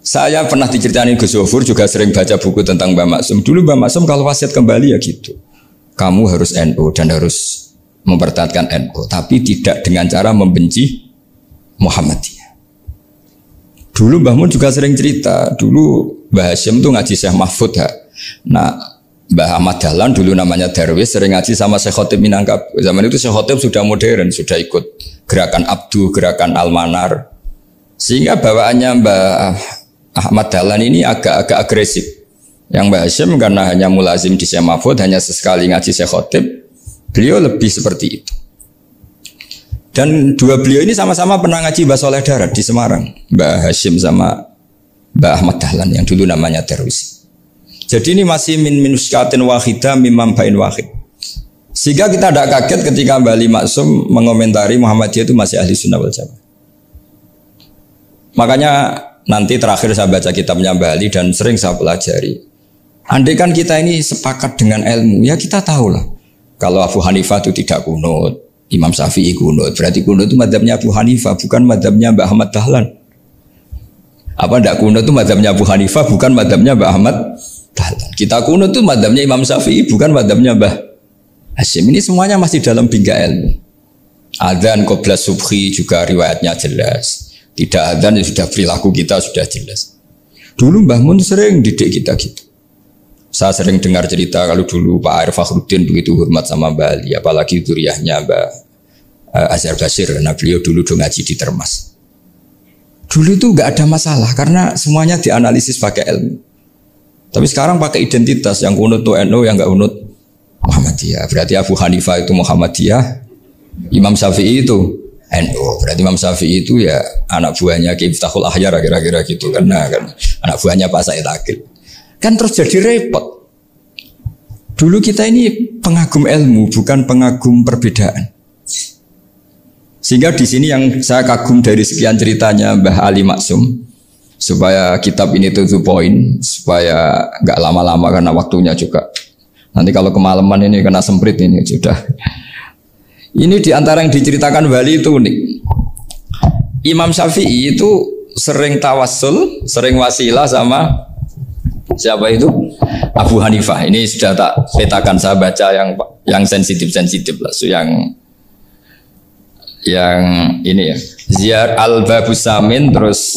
Saya pernah diceritain Gus Zofur juga sering baca buku tentang Mbah Maksum. Dulu Mbah Maksum kalau wasiat kembali ya gitu. Kamu harus NU dan harus mempertahankan NU, tapi tidak dengan cara membenci Muhammadiyah. Dulu Mbah Mun juga sering cerita, dulu Mbah Hashim tuh ngaji Syekh Mahfud ya. Nah, Mbah Ahmad Dahlan dulu namanya Darwis sering ngaji sama Syekh Khotib Minangkabau. Zaman itu Syekh Khotib sudah modern, sudah ikut gerakan Abdu, gerakan Al-Manar. Sehingga bawaannya Mbah Ahmad Dahlan ini agak-agak agresif. Yang Mbah Hashim karena hanya mulazim di Syekh Mahfud, hanya sesekali ngaji Syekh Khotib, beliau lebih seperti itu. Dan dua beliau ini sama-sama pernah ngaji Mbah Soleh Darat di Semarang, Mbah Hashim sama Mbah Ahmad Dahlan yang dulu namanya Darwis. Jadi ini masih min minuskatin wahidah mimam bain wahid. Sehingga kita tidak kaget ketika Mbah Ali Maksum mengomentari Muhammadiyah itu masih ahli sunnah wal jamaah. Makanya nanti terakhir saya baca kitabnya Mbah Ali dan sering saya pelajari. Andai kan kita ini sepakat dengan ilmu, ya kita tahulah. Kalau Abu Hanifah itu tidak kunut, Imam Syafi'i kunut, berarti kunut itu mazhabnya Abu Hanifah, bukan mazhabnya Mbah Ahmad Dahlan. Apa tidak kunut itu mazhabnya Abu Hanifah, bukan mazhabnya Mbah Ahmad Dahlan. Kita kunut itu mazhabnya Imam Syafi'i, bukan mazhabnya Mbah Hashim. Ini semuanya masih dalam bingkai ilmu. Adzan qabla subhi juga riwayatnya jelas. Tidak adzan ya sudah perilaku kita sudah jelas. Dulu Mbah Mun sering didik kita gitu. Saya sering dengar cerita kalau dulu Pak Arif Fakhruddin begitu hormat sama Mbah Ali, apalagi duriahnya Mbah Azhar Basir, karena beliau dulu ngaji di Termas. Dulu itu nggak ada masalah karena semuanya dianalisis pakai ilmu. Tapi sekarang pakai identitas, yang kunut itu NU, yang nggak kunut Muhammadiyah. Berarti Abu Hanifah itu Muhammadiyah, Imam Syafi'i itu NU. Berarti Imam Syafi'i itu ya anak buahnya Ki Miftahul Ahyar kira-kira gitu, karena kan anak buahnya Pak Said Akil. Kan terus jadi repot. Dulu kita ini pengagum ilmu, bukan pengagum perbedaan. Sehingga di sini yang saya kagum dari sekian ceritanya Mbah Ali Maksum, supaya kitab ini to the point, supaya nggak lama-lama karena waktunya juga. Nanti kalau kemalaman ini kena semprit ini sudah. Ini diantara yang diceritakan Bali itu unik. Imam Syafi'i itu sering tawassul, sering wasilah sama siapa itu? Abu Hanifah. Ini sudah tak petakan, saya baca yang sensitif-sensitif lah. So yang ini ya. Ziyar al-Babus Samin, terus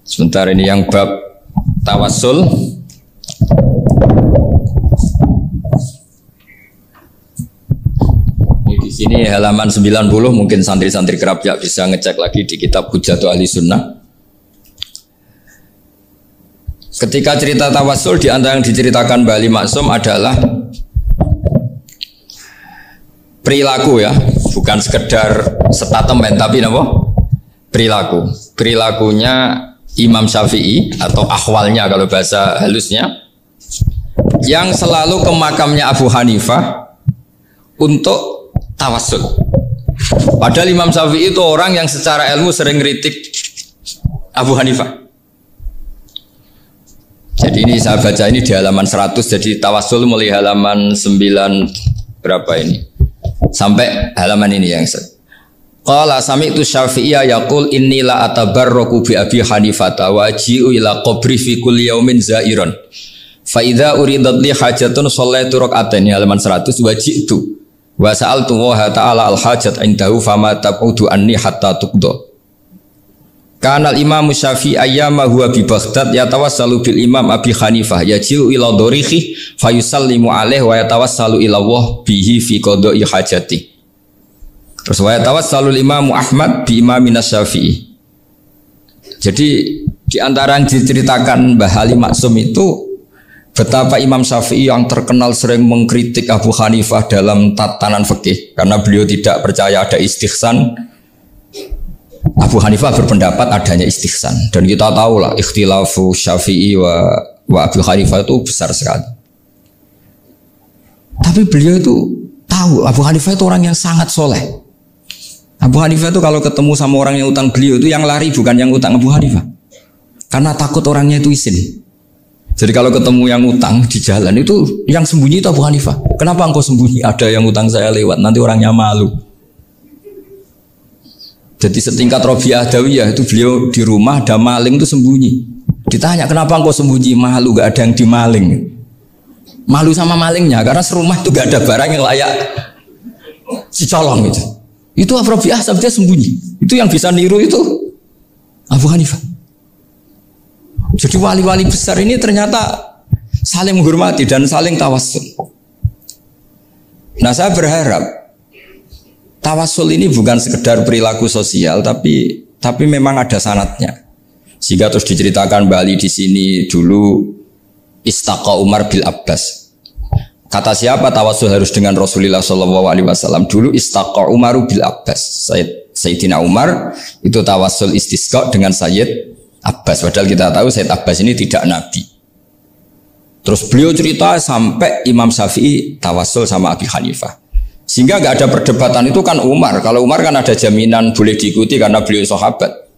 sebentar ini yang bab tawassul. Di sini halaman 90, mungkin santri-santri kerap ya bisa ngecek lagi di kitab Hujjatul Ahli Sunnah. Ketika cerita tawassul, di antara yang diceritakan Mbah Ali Maksum adalah perilaku ya, bukan sekedar statement tapi apa? Perilakunya Imam Syafi'i atau ahwalnya kalau bahasa halusnya, yang selalu ke makamnya Abu Hanifah untuk tawassul. Padahal Imam Syafi'i itu orang yang secara ilmu sering kritik Abu Hanifah. Jadi ini saya baca ini di halaman 100, jadi tawassul mulai halaman 9 berapa ini sampai halaman ini yang qala sami'tu Syafi'iyya yaqul inni la atabarraku bi Abi Hanifah wa aji'u ila qabri fi kulli yaumin zairan fa idza uridat li hajatun shallaitu rak'atain, halaman 100, waji'tu wa sa'altu wa ta'ala al hajat indahu fama taqudu anni hatta tuqda. Kanal Imam Syafi'i ayyama huwa bi Baghdad yatawassalu bil Imam Abi Hanifah yaji'u ila dorihi fayusallimu alaihi wa yatawassalu ila Allah bihi fi qada'i hajati. Terus wa yatawassalu Imam Ahmad bi Imam Syafi'i. Jadi di antara yang diceritakan Mbah Ali Maksum itu betapa Imam Syafi'i yang terkenal sering mengkritik Abu Hanifah dalam tatanan fikih karena beliau tidak percaya ada istihsan. Abu Hanifah berpendapat adanya istihsan, dan kita tahu lah ikhtilafu Syafi'i wa Abu Hanifah itu besar sekali. Tapi beliau itu tahu Abu Hanifah itu orang yang sangat soleh. Abu Hanifah itu kalau ketemu sama orang yang utang beliau itu yang lari bukan yang utang Abu Hanifah, karena takut orangnya itu izin. Jadi kalau ketemu yang utang di jalan itu yang sembunyi itu Abu Hanifah. Kenapa engkau sembunyi? Ada yang utang saya lewat, nanti orangnya malu. Jadi setingkat Robiah Adawiyah itu beliau di rumah ada maling itu sembunyi. Ditanya kenapa engkau sembunyi? Malu, gak ada yang dimaling. Malu sama malingnya karena serumah itu gak ada barang yang layak dicolong itu. Itu Robiah Adawiyah sembunyi. Itu yang bisa niru itu Abu Hanifah. Jadi wali-wali besar ini ternyata saling menghormati dan saling tawassul. Nah saya berharap tawassul ini bukan sekedar perilaku sosial, tapi memang ada sanadnya. Sehingga terus diceritakan Bali di sini dulu istaqa Umar bil Abbas. Kata siapa tawassul harus dengan Rasulullah SAW? Dulu istaqa Umar bil Abbas. Sayyidina Umar itu tawassul istisqa dengan Sayyid Abbas. Padahal kita tahu Sayyid Abbas ini tidak nabi. Terus beliau cerita sampai Imam Syafi'i tawassul sama Abi Hanifah. Sehingga nggak ada perdebatan itu kan Umar. Kalau Umar kan ada jaminan boleh diikuti karena beliau sahabat.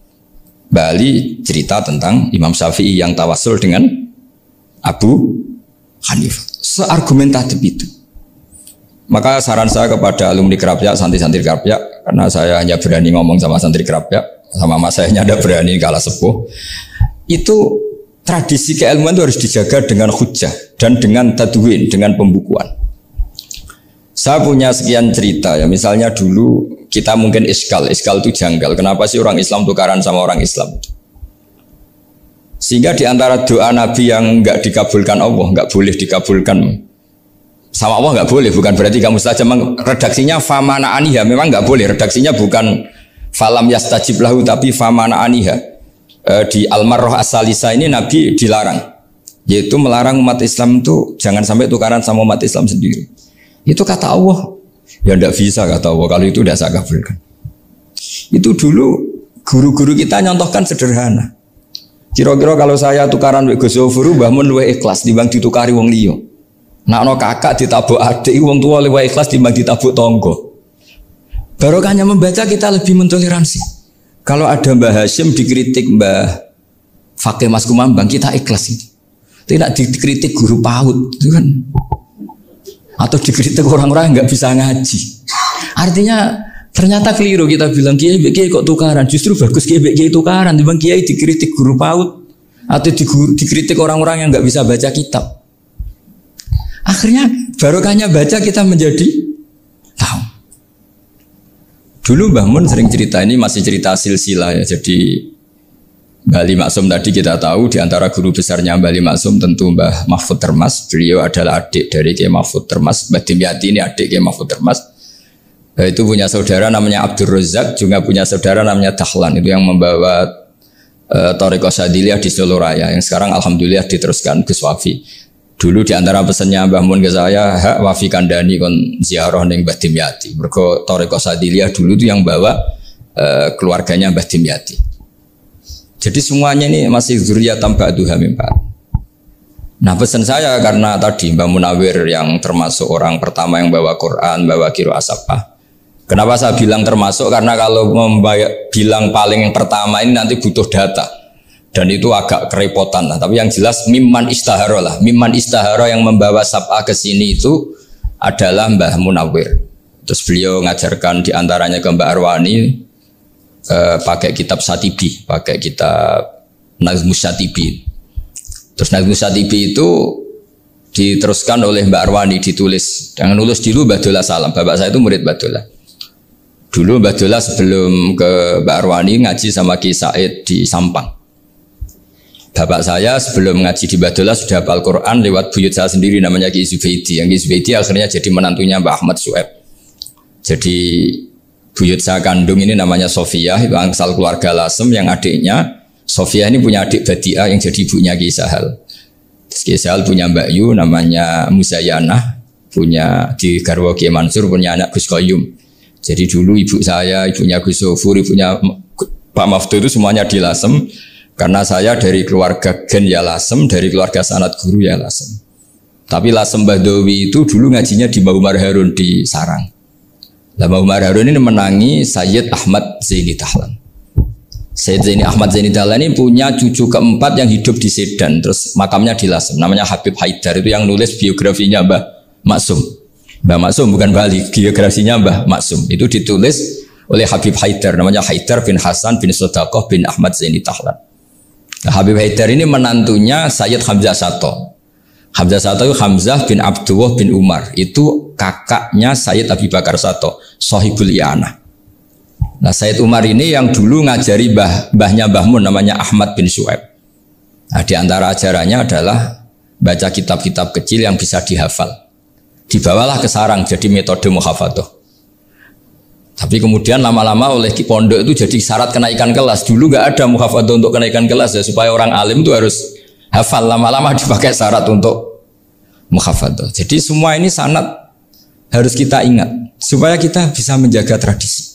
Bali cerita tentang Imam Syafi'i yang tawassul dengan Abu Hanifah. Seargumentatif itu. Maka saran saya kepada alumni Kerapia, santri-santri Kerapia, karena saya hanya berani ngomong sama santri Kerapia, sama mas saya hanya ada berani kalah sepuh. Itu tradisi keilmuan itu harus dijaga dengan hujjah dan dengan tadwin, dengan pembukuan. Saya punya sekian cerita ya, misalnya dulu kita mungkin iskal itu janggal. Kenapa sih orang Islam tukaran sama orang Islam? Sehingga di antara doa Nabi yang enggak dikabulkan Allah, enggak boleh dikabulkan sama Allah, enggak boleh, bukan berarti kamu saja. Redaksinya famana aniha, memang enggak boleh. Redaksinya bukan falam yastajib lahu, tapi famana aniha. Di Al-Marrah As-Salisa ini Nabi dilarang, yaitu melarang umat Islam itu jangan sampai tukaran sama umat Islam sendiri. Itu kata Allah, ya tidak bisa kata Allah, kalau itu tidak saya kabulkan. Itu dulu guru-guru kita nyontohkan sederhana. Kira-kira kalau saya tukaran wek Gus Zofuru, Mbah Mun luwih ikhlas dibanding ditukari wong liya. Nak ana kakak ditabuk adik, wong tua luwih ikhlas dibanding ditabuk tangga. Barokahnya membaca kita lebih mentoleransi. Kalau ada Mbah Hashim dikritik Mbah Fakih Mas Kumambang, kita ikhlas itu. Tidak dikritik guru PAUD itu kan. Atau dikritik orang-orang yang nggak bisa ngaji. Artinya ternyata keliru kita bilang kiai kok tukaran. Justru bagus kiai tukaran. Dibanding kiai dikritik guru PAUD atau dikritik orang-orang yang nggak bisa baca kitab. Akhirnya barokahnya baca kita menjadi tahu. Dulu Mbah Mun sering cerita, ini masih cerita silsilah ya. Jadi Mbah Ali Maksum tadi kita tahu di antara guru besarnya Mbah Ali Maksum tentu Mbah Mahfud Termas. Beliau adalah adik dari Kiai Mahfud Termas. Mbah Dimyati ini adik Kiai Mahfud Termas. Itu punya saudara namanya Abdul Razak, juga punya saudara namanya Dahlan. Itu yang membawa Thariqah Syadziliyah di Solo Raya, yang sekarang alhamdulillah diteruskan Gus Wafi. Dulu di antara pesannya Mbah Mun ke saya, hak Wafi kandani kon ziarah ning Mbah Dimyati. Mergo Thariqah Syadziliyah dulu itu yang bawa keluarganya Mbah Dimyati. Jadi semuanya ini masih zuriyatan ba'duha min ba'd. Nah pesan saya karena tadi Mbah Munawir yang termasuk orang pertama yang bawa Quran, bawa Qiraah Sab'ah. Kenapa saya bilang termasuk? Karena kalau bilang paling yang pertama ini nanti butuh data. Dan itu agak kerepotan lah. Tapi yang jelas mimman istahara lah. Mimman istahara yang membawa Sab'ah ke sini itu adalah Mbah Munawir. Terus beliau ngajarkan diantaranya ke Mbak Arwani pakai kitab Satibi, pakai kitab Nazmus Satibi. Terus Nazmus Satibi itu diteruskan oleh Mbak Arwani, ditulis. Yang nulis dulu Mbah Dola Salam. Bapak saya itu murid Mbah Dola. Dulu Mbah Dola sebelum ke Mbak Arwani ngaji sama Ki Said di Sampang. Bapak saya sebelum ngaji di Badola sudah hafal Quran lewat buyut saya sendiri namanya Ki Zubaidi. Yang Ki Zubaidi akhirnya jadi menantunya Mbah Ahmad Su'eb. Jadi buyut saya kandung ini namanya Sofia, itu asal keluarga Lasem, yang adiknya Sofia ini punya adik Badiah yang jadi ibunya Ki Sahal. Ki Sahal punya Mbak Yu namanya Musayanah, punya di Garwo Ki Mansur punya anak Gus Qayyum. Jadi dulu ibu saya, ibunya Gus Sofur, ibunya Pak Maftu itu semuanya di Lasem. Karena saya dari keluarga Gen ya Lasem, dari keluarga sanad guru ya Lasem. Tapi Lasem Badawi itu dulu ngajinya di Mbah Umar Harun di Sarang. Mbah Umar Harun ini menangi Sayyid Ahmad Zaini Dahlan. Sayyid Zaini Ahmad Zaini Dahlan ini punya cucu keempat yang hidup di Sedan. Terus makamnya di Lasem, namanya Habib Haidar. Itu yang nulis biografinya Mbah Maksum. Mbah Maksum bukan Bali, biografinya Mbah Maksum. Itu ditulis oleh Habib Haidar, namanya Haidar bin Hasan bin Sodaqoh bin Ahmad Zaini Tahlan. Nah, Habib Haidar ini menantunya Sayyid Hamzah Sato. Hamzah Sato itu Hamzah bin Abdullah bin Umar, itu kakaknya Sayyid Abi Bakar Sato, Sohibul I'anah. Nah, Sayyid Umar ini yang dulu ngajari mbahnya Mbah Mun namanya Ahmad bin Syuaib. Nah, di antara ajarannya adalah baca kitab-kitab kecil yang bisa dihafal. Dibawalah ke sarang jadi metode muhafadzah. Tapi kemudian lama-lama oleh pondok itu jadi syarat kenaikan kelas. Dulu nggak ada muhafadzah untuk kenaikan kelas ya, supaya orang alim itu harus hafal. Lama-lama dipakai syarat untuk muhafadzah. Jadi semua ini sanad harus kita ingat supaya kita bisa menjaga tradisi.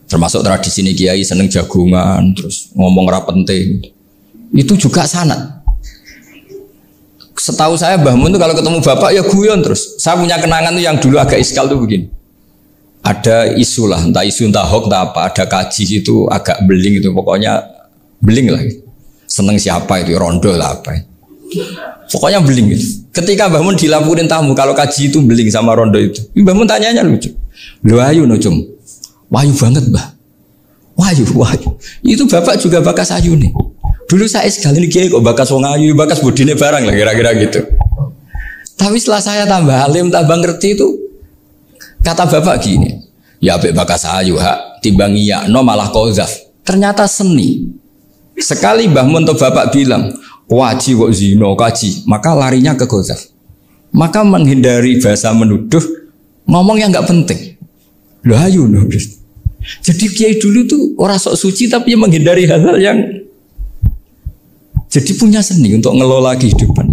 Termasuk tradisi ini kiai seneng jagungan, terus ngomong ra penting. Itu juga sanad. Setahu saya Mbah Mun itu kalau ketemu bapak ya guyon terus. Saya punya kenangan tuh yang dulu agak iskal tuh begini. Ada isu lah, entah isu entah hoax entah apa, ada kaji itu agak beling itu, pokoknya beling lah. Seneng siapa itu, rondo lah apa. Pokoknya beling gitu. Ketika Mbah Mun dilaporin tamu kalau kaji itu beling sama rondo itu, Mbah Mun tanyanya lucu. Lho ayu no cum. Wahyu banget Mbah. Wahyu. Itu bapak juga bakas ayu nih. Dulu saya sekali ini kiai kok bakas wong ayu, bakas bodine barang lah kira-kira gitu. Tapi setelah saya tambah alim, tambah ngerti itu, kata bapak gini, ya abek bakas ayu hak, timbang iya, no malah kozaf. Ternyata seni. Sekali Mbah Mun atau bapak bilang, waji kok zino kaji, maka larinya ke kozaf. Maka menghindari bahasa menuduh, ngomong yang nggak penting. Loh ayu no. Jadi kiai dulu tuh orang sok suci tapi menghindari hal-hal yang jadi punya seni untuk ngelola kehidupan.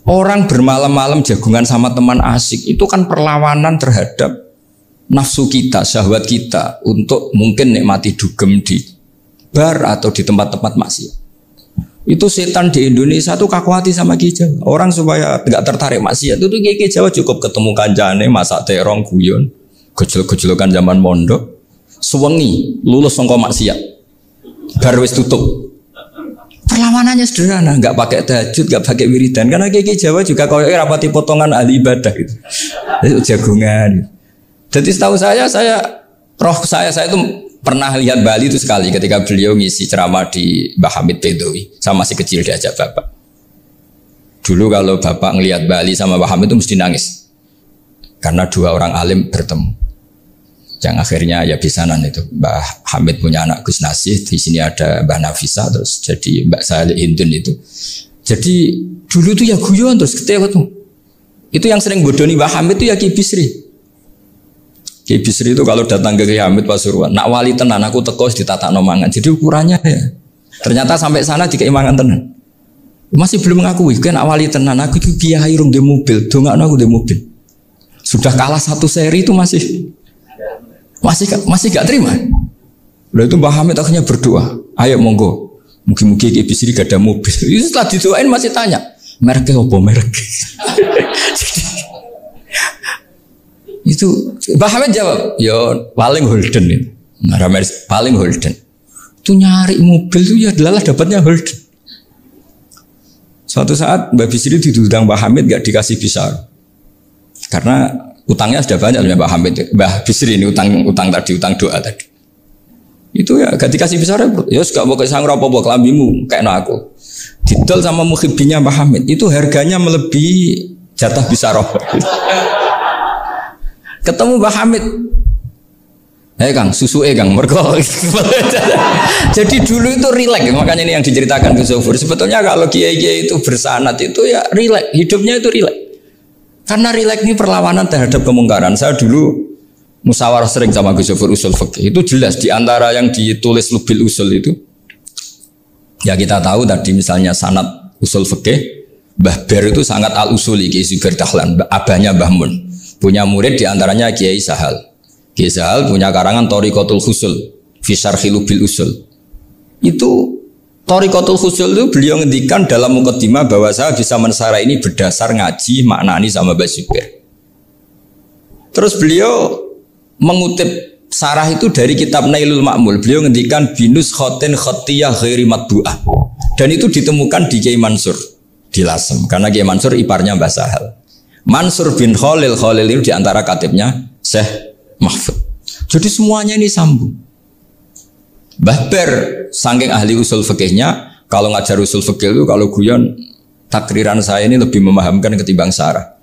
Orang bermalam-malam jagungan sama teman asik itu kan perlawanan terhadap nafsu kita, syahwat kita untuk mungkin nikmati dugem di bar atau di tempat-tempat maksiat. Itu setan di Indonesia tuh kakuati sama Ki Jawa. Orang supaya tidak tertarik maksiat itu Ki Jawa cukup ketemu kancane masak terong guyon. Gejol-gejolokan zaman mondok, sewengi lulus sangka maksiat, bar wis tutup. Perlawanannya sederhana, nggak pakai tahajud, nggak pakai wiridan, karena Kiai Jawa juga koyoknya rapati potongan ahli ibadah gitu, itu jagungan. Jadi setahu saya itu pernah lihat Bali itu sekali ketika beliau ngisi ceramah di Mbah Hamid Bedowi, sama masih kecil diajak bapak. Dulu kalau bapak ngelihat Bali sama Mbah Hamid itu mesti nangis, karena dua orang alim bertemu. Yang akhirnya ya bisanan itu Mbah Hamid punya anak Gus Nasih, di sini ada Mbah Nafisa, terus jadi Mbak Salih Hindun itu. Jadi dulu tuh ya guyon terus ketawa tuh. Itu yang sering bodoni Mbah Hamid itu ya Ki Bisri. Ki Bisri itu kalau datang ke Ki Hamid Pasuruan, nak wali tenan aku teko ditata nomangan. Jadi ukurannya ya. Ternyata sampai sana di keimangan tenan. Masih belum mengakui kan nak wali tenan aku itu kiai rung di mobil, dongakno aku di mobil. Sudah kalah satu seri itu masih gak terima. Lalu itu Mbah Hamid akhirnya berdoa, ayo monggo, mungkin-mungkin Ki Bisri gak ada mobil. Itu setelah didoain masih tanya, mereknya apa merek? Itu Mbah Hamid jawab, ya paling Holden itu, paling Holden. Itu nyari mobil itu ya adalah dapatnya Holden. Suatu saat Mbah Bisri diundang Mbah Hamid gak dikasih bisar, karena utangnya sudah banyak Mbah Hamid, Mbah Bisri ini utang doa tadi. Itu ya gak dikasih besar ya gak mau kesang apa-apa kelambimu kayak aku. Didol sama muhibbinya Mbah Hamid itu harganya melebihi jatah bisaroh. Ketemu Mbah Hamid, Kang, susu Kang, mergo. Jadi dulu itu rileks, makanya ini yang diceritakan Gus Zofur. Sebetulnya kalau kiai-kiai itu bersanad itu ya rileks, hidupnya itu rileks. Karena rileks ini perlawanan terhadap kemungkaran. Saya dulu musyawarah sering sama Gus Zofur usul fikih. Itu jelas di antara yang ditulis Lubil Usul itu. Ya kita tahu tadi misalnya sanad usul fikih, Mbah Ber itu sangat al-usuli Kiai Zubair Dahlan, abahnya Mbah Mun. Punya murid di antaranya Kiai Sahal. Kiai Sahal punya karangan Thariqatul Husul fi Syarhi Lubil Usul. Itu Thariqatul Husul itu beliau ngendikan dalam mukaddimah bahwa saya bisa mensarah ini berdasar ngaji maknani sama Mbah Zubair. Terus beliau mengutip sarah itu dari kitab Nailul Ma'mul. Beliau ngendikan binus khotin khotiyah ghairi matbu'ah. Dan itu ditemukan di Kiai Mansur di Lasem, karena Kiai Mansur iparnya Mbah Sahal. Mansur bin Khalil itu diantara katibnya Syekh mahfud. Jadi semuanya ini sambung. Mbah Ber saking ahli usul fikihnya, kalau ngajar usul fikih itu kalau guyon takriran saya ini lebih memahamkan ketimbang Sarah.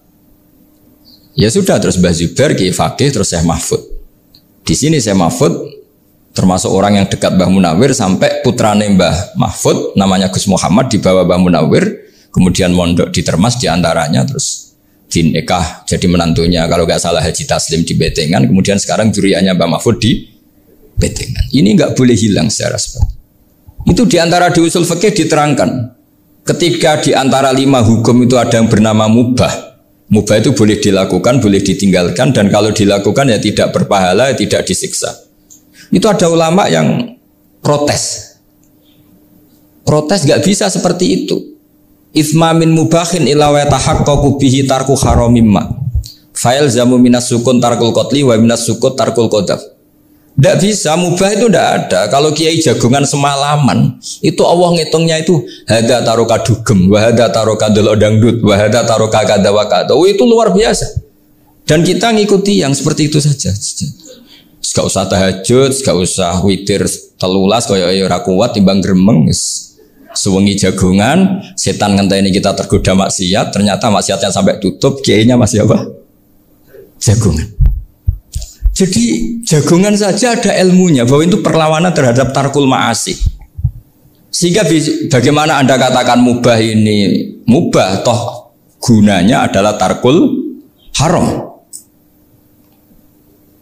Ya sudah, terus Mbah Zubair Ki Fakih, terus Syekh Mahfud. Di sini Syekh Mahfud termasuk orang yang dekat Mbah Munawir sampai putrane Mbah Mahfud namanya Gus Muhammad dibawa Mbah Munawir, kemudian mondok di Termas diantaranya, terus dinikah jadi menantunya kalau nggak salah Haji Taslim di Betengan, kemudian sekarang juriannya Mbah Mahfud di Betengan. Ini nggak boleh hilang secara seperti itu. Diantara di usul fikih diterangkan, ketika diantara 5 hukum itu ada yang bernama mubah. Mubah itu boleh dilakukan, boleh ditinggalkan, dan kalau dilakukan ya tidak berpahala, tidak disiksa. Itu ada ulama yang protes. Protes nggak bisa seperti itu. Ithma min mubahin ila wa tahaqqaqu bihi tarku haramimma. Fa'il zamu minas sukun tarkul qatli wa minas sukut tarkul qadaf. Tidak bisa, mubah itu tidak ada. Kalau kiai jagongan semalaman, itu Allah ngitungnya itu hada taroka dugem, wahada taroka delok dangdut, wahada taroka kada wakada. Itu luar biasa. Dan kita ngikuti yang seperti itu saja. Gak usah tahajud, gak usah witir telulas, kaya ora kuat timbang gremeng. Sewengi jagongan, setan ngenteni kita tergoda maksiat, ternyata maksiatnya sampai tutup, kiainya masih apa? Jagongan. Jadi jagongan saja ada ilmunya bahwa itu perlawanan terhadap tarkul ma'asi. Sehingga bagaimana Anda katakan mubah ini mubah, toh gunanya adalah tarkul haram.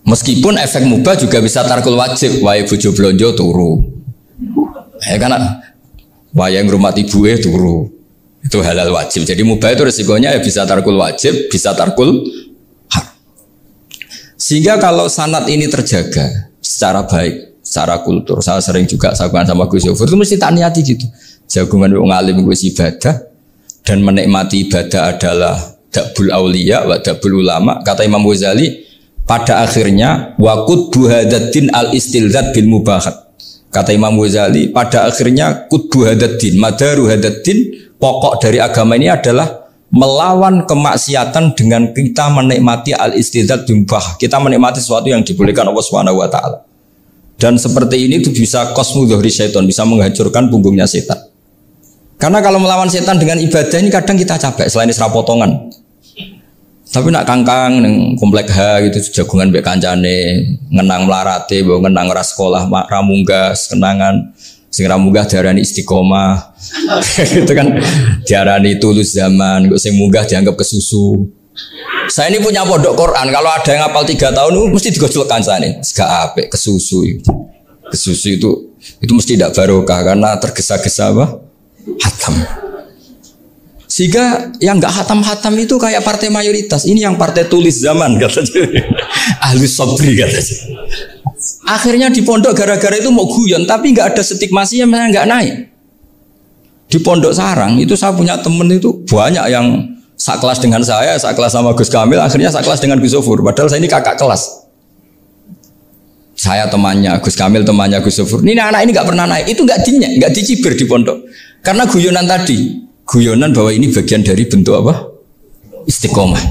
Meskipun efek mubah juga bisa tarkul wajib, wae bojo blonjo turu. Kan wae ngrumat ibuke turu. Itu halal wajib. Jadi mubah itu resikonya ya bisa tarkul wajib, bisa tarkul. Sehingga kalau sanad ini terjaga secara baik, secara kultur, saya sering juga sakuan sama Gus Yofur itu mesti tak niati gitu. Jagungan wong alim wis ibadah dan menikmati ibadah adalah dabul auliya wa dabul ulama. Kata Imam Ghazali, pada akhirnya waqud buhadatin al istilzat bil mubahat. Kata Imam Ghazali, pada akhirnya qudbu hadatin, madaru hadatin, pokok dari agama ini adalah melawan kemaksiatan dengan kita menikmati al-istidzat bimbah. Kita menikmati sesuatu yang dibolehkan Allah Subhanahu wa taala. Dan seperti ini itu bisa qasmu dhuhri syaitan, bisa menghancurkan punggungnya setan. Karena kalau melawan setan dengan ibadah ini kadang kita capek selain isra potongan. Tapi nak kangkang ning komplek H gitu jagungan mbek kancane, ngenang melarate, mbok ngenang ora sekolah, ra munggah kenangan. Sing ra munggah diarani istiqomah. Itu kan diarani tulus zaman, kok sing munggah dianggap kesusu. Saya ini punya pondok Quran, kalau ada yang hafal 3 tahun mesti digojlok kancane. Gak apik kesusu itu. Kesusu itu mesti tidak barokah karena tergesa-gesa apa? Hatam. Sehingga yang enggak hatam-hatam itu kayak partai mayoritas. Ini yang partai tulis zaman katanya. Ahli sabri katanya. Akhirnya di pondok gara-gara itu mau guyon, tapi nggak ada stigmasinya, misalnya nggak naik. Di pondok sarang itu saya punya temen itu banyak yang sekelas dengan saya, sekelas sama Gus Kamil, akhirnya sekelas dengan Gus Sofur. Padahal saya ini kakak kelas. Saya temannya Gus Kamil, temannya Gus Sofur. Ini anak ini nggak pernah naik, itu nggak dicibir di pondok. Karena guyonan tadi, guyonan bahwa ini bagian dari bentuk apa? Istiqomah.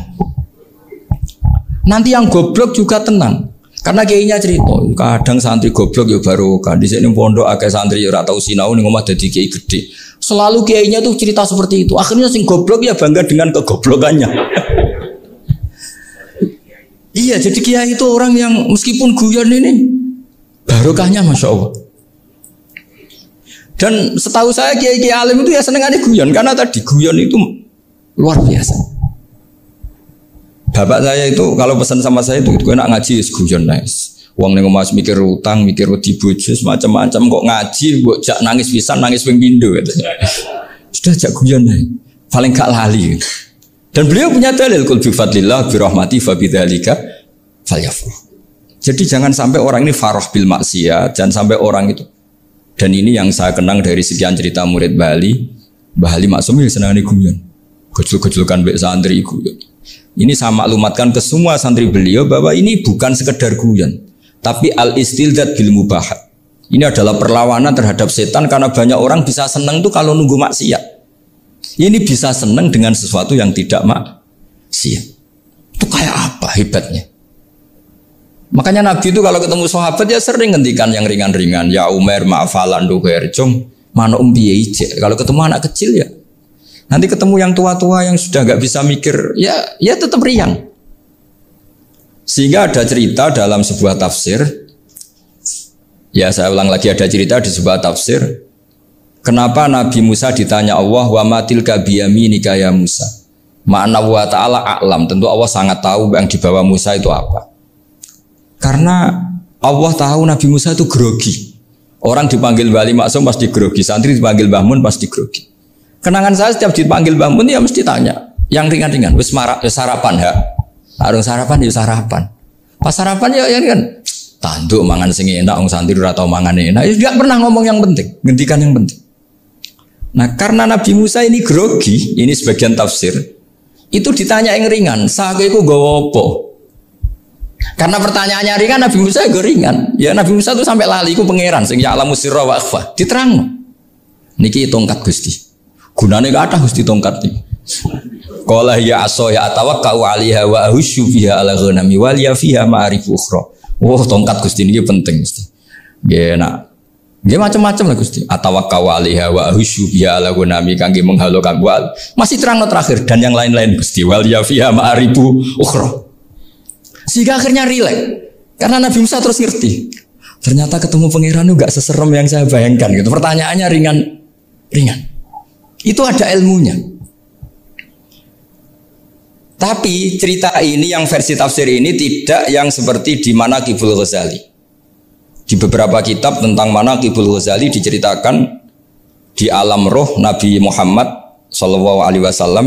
Nanti yang goblok juga tenang. Karena kiainya cerita, kadang santri goblok ya baru kan di sini pondok akeh santri ora tau sinau ning omah dadi kiai gede. Selalu kiainya tuh cerita seperti itu. Akhirnya sing goblok ya bangga dengan kegoblokannya. Iya, jadi kiai itu orang yang meskipun guyon ini barokahnya Masya Allah. Dan setahu saya kiai-kiai alim itu ya senengannya guyon karena tadi guyon itu luar biasa. Bapak saya itu kalau pesan sama saya itu enak ngaji guyon nice. Wong ning omah mikir utang, mikir wedi bojo macam-macam kok ngaji mbok jak nangis pisan, nangis ping pindho katanya. Sudah jak guyon nice. Paling gak lali. Dan beliau punya dalil kul bi fadlillah bi rahmati fa bidzalika falyafrah. Jadi jangan sampai orang ini farah bil maksiat, jangan sampai orang itu. Dan ini yang saya kenang dari sekian cerita murid Bali, Mbah Ali Maksum ya senangane guyon. Gojol-gojolkan mbek santri guyon. Ini saya maklumatkan ke semua santri beliau bahwa ini bukan sekedar guyon, tapi al-istilzat bil mubahat. Ini adalah perlawanan terhadap setan karena banyak orang bisa senang tuh kalau nunggu maksiat. Ini bisa senang dengan sesuatu yang tidak maksiat. Itu kayak apa hebatnya? Makanya Nabi itu kalau ketemu sahabat ya sering ngendikan yang ringan-ringan. Ya Umar ma'afalan duher jom mana piye ije. Kalau ketemu anak kecil ya. Nanti ketemu yang tua-tua yang sudah nggak bisa mikir ya tetap riang. Sehingga ada cerita dalam sebuah tafsir. Ya saya ulang lagi, ada cerita di sebuah tafsir. Kenapa Nabi Musa ditanya Allah wa matilka biyaminika ya Musa. Ma'ana wa ta'ala a'lam. Tentu Allah sangat tahu yang dibawa Musa itu apa. Karena Allah tahu Nabi Musa itu grogi. Orang dipanggil Wali Maksum pasti grogi. Santri dipanggil Mbah Mun pasti grogi. Kenangan saya setiap dipanggil Mbah Mun ya mesti tanya. Yang ringan-ringan. Wis sarapan ya. Arung sarapan ya sarapan. Pas sarapan ya kan. Tanduk mangan sing enak. Orang santri ora tau mangan enak. Ya tidak pernah ngomong yang penting. Ngendikan yang penting. Nah karena Nabi Musa ini grogi. Ini sebagian tafsir. Itu ditanya yang ringan. Sake iku nggawa apa? Karena pertanyaannya ringan, Nabi Musa juga ringan. Ya Nabi Musa itu sampai lali, itu pangeran sing ya'lamu sirra wa akhfa. Diterang. Niki tongkat Gusti. Gunane gak ada Gusti tongkat iki. Qala ya aso ya atawakkau 'alaiha wa ahusyu fiha 'ala ghanami wa liya fiha ma'arif ukhra. Oh, tongkat Gusti niki penting Gusti. Nggih nak. Nggih macam-macam lah Gusti. Atawakkau 'alaiha wa ahusyu fiha 'ala ghanami kangge menghalokan wal. Masih terang terakhir dan yang lain-lain Gusti. Wa liya fiha ma'arif ukhra. Sehingga akhirnya rileks. Karena Nabi Musa terus ngerti. Ternyata ketemu pangeran itu gak seserem yang saya bayangkan gitu. Pertanyaannya ringan. Itu ada ilmunya. Tapi cerita ini yang versi tafsir ini tidak yang seperti di Manaqibul Ghazali. Di beberapa kitab tentang Manaqibul Ghazali diceritakan di alam roh Nabi Muhammad SAW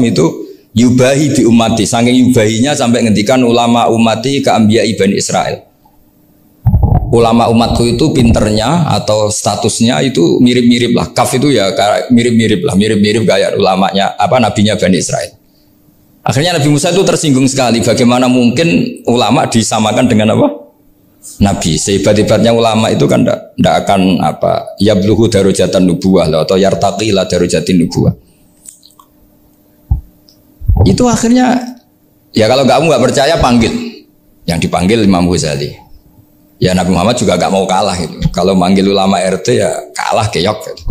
itu yubahi bi umati, saking yubahinya sampai ngendikan ulama umati ke anbiya'i Bani Israel. Ulama umatku itu pinternya atau statusnya itu mirip-mirip lah. Kaf itu ya mirip-mirip lah, mirip-mirip kayak ulamanya nabinya Bani Israel. Akhirnya Nabi Musa itu tersinggung sekali. Bagaimana mungkin ulama disamakan dengan apa? Nabi. Sehebat-hebatnya ulama itu kan tidak akan yabluhu darajatan nubuwah atau yartaqi la darajatin nubuwah. Itu akhirnya ya kalau kamu nggak percaya panggil, yang dipanggil Imam Ghazali. Ya Nabi Muhammad juga nggak mau kalah gitu. Kalau manggil ulama RT ya kalah keok. Gitu.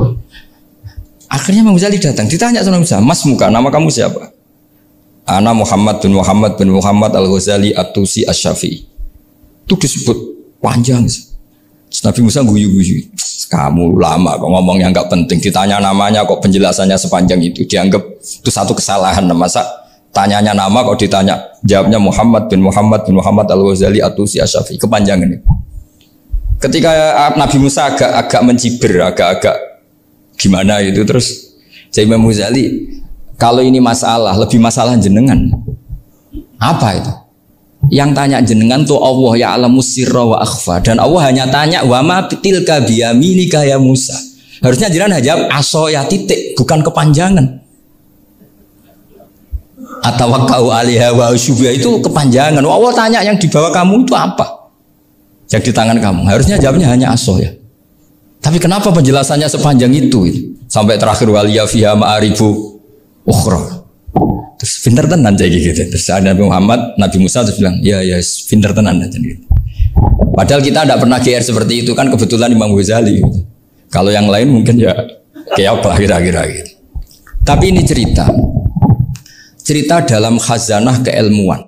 Akhirnya Imam Ghazali datang, ditanya sama Musa, Mas muka nama kamu siapa? Ana Muhammad bin Muhammad Al Ghazali At-Tusi Asy-Syafi'i. Itu disebut panjang. Terus Nabi Musa guyu-guyu. Kamu ulama kok ngomong yang nggak penting, ditanya namanya kok penjelasannya sepanjang itu, dianggap itu satu kesalahan. Masa tanyanya nama kok ditanya jawabnya Muhammad bin Muhammad Al-Ghazali At-Tusi Asy-Syafi'i, kepanjangan itu. Ketika Nabi Musa agak mencibir, agak gimana itu, terus saya Imam Ghazali, kalau ini masalah lebih masalah jenengan. Apa itu? Yang tanya jenengan tuh Allah ya'lamu sirra wa akhfa, dan Allah hanya tanya wa ma tilka biyaminika ya Musa. Harusnya jenengan jawab aso ya titik, bukan kepanjangan. Atawakkau 'alaiha wa usybiha itu kepanjangan. Allah tanya yang di bawah kamu itu apa? Yang di tangan kamu. Harusnya jawabnya hanya aso ya. Tapi kenapa penjelasannya sepanjang itu? Sampai terakhir waliya fiha ma'arifu ukhra. Terus pinter tenan jadi gitu. Terus ada Nabi Musa terus bilang, ya pinter tenan aja gitu. Padahal kita tidak pernah GR seperti itu kan, kebetulan Imam Ghazali. Gitu. Kalau yang lain mungkin ya keok lah kira-kira gitu. Tapi ini cerita dalam khazanah keilmuan.